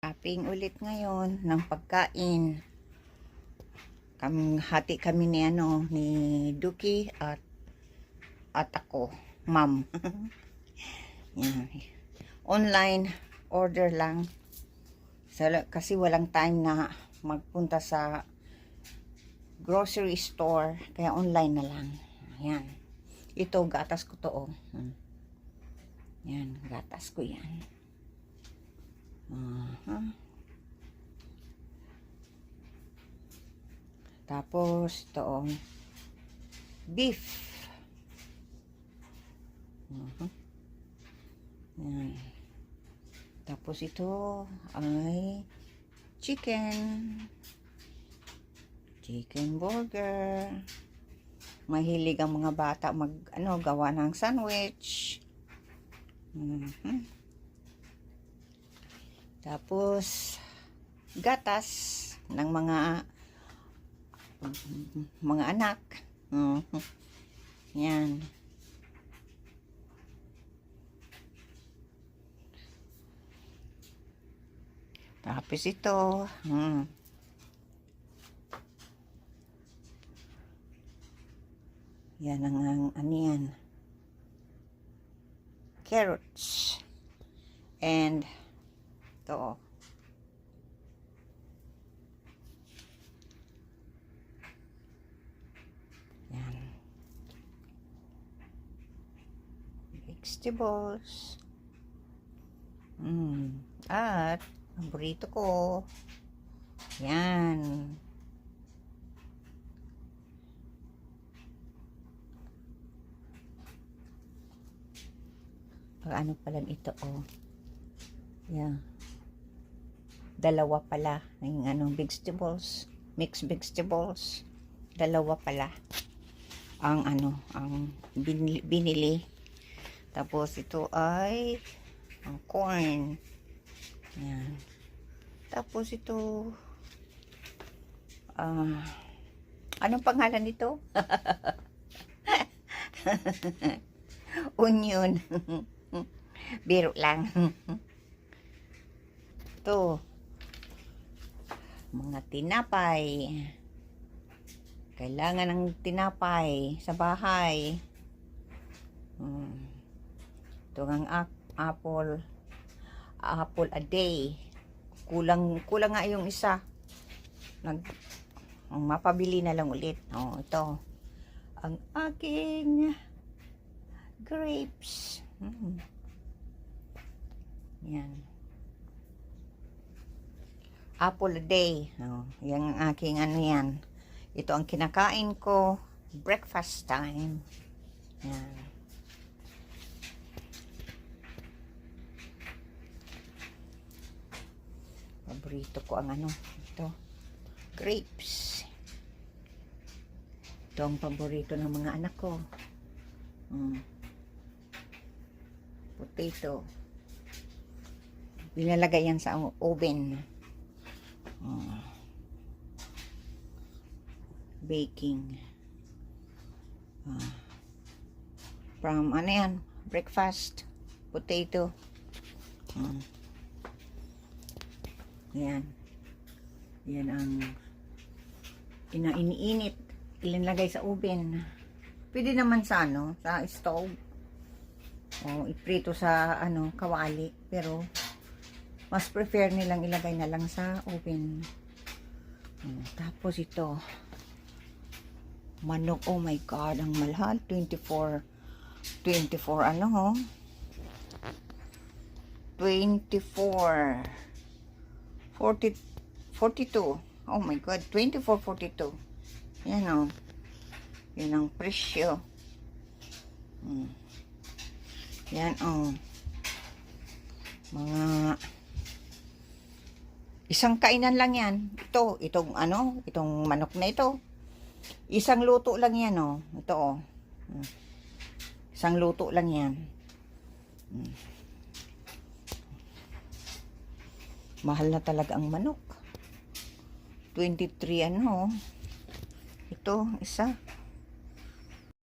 Shopping ulit ngayon ng pagkain. Hati kami ni ni Duki at ako, ma'am. Yan. Online order lang. Kasi walang time na magpunta sa grocery store, kaya online na lang. Ayan. Ito gatas ko to, oh. Yan, gatas ko yan. Tapos ito, oh, beef. Yan. Tapos ito ay chicken burger. Mahilig ang mga bata gawa ng sandwich. Tapos gatas ng mga anak. Yan. Tapos ito, yan ang ano yan, carrots, and ito, yan, vegetables, at paborito ko, yan, ano pala ito, oh, yan, dalawa pala yung vegetables, mixed vegetables, dalawa pala ang binili. Tapos ito ay ang corn. Yan. Tapos ito anong pangalan nito? Onion. Biro lang. Ito mga tinapay. Kailangan ng tinapay sa bahay. Ito ang apple a day. Kulang nga yung isa. Mapabili na lang ulit. Ito ang aking grapes. Yan. Apple a day. Yan ang aking yan. Ito ang kinakain ko. Breakfast time. Yan. Paborito ko ang ito. Grapes. Ito ang paborito ng mga anak ko. Potato. Binalagay yan sa oven. Baking. From yan? Breakfast. Potato. Yan. Yan ang iniinit. Ilalagay sa oven. Pwede naman sa sa stove. O iprito sa kawali. Pero mas prefer nilang ilagay na lang sa oven. Tapos ito. Manok. Oh my God. Ang mahal. 24 24 42. Oh my God. 24.42. Yan Yan ang presyo. Yan mga isang kainan lang yan. Itong manok na ito. Isang luto lang yan, Ito, Isang luto lang yan. Mahal na talaga ang manok. 23 Ito, isa.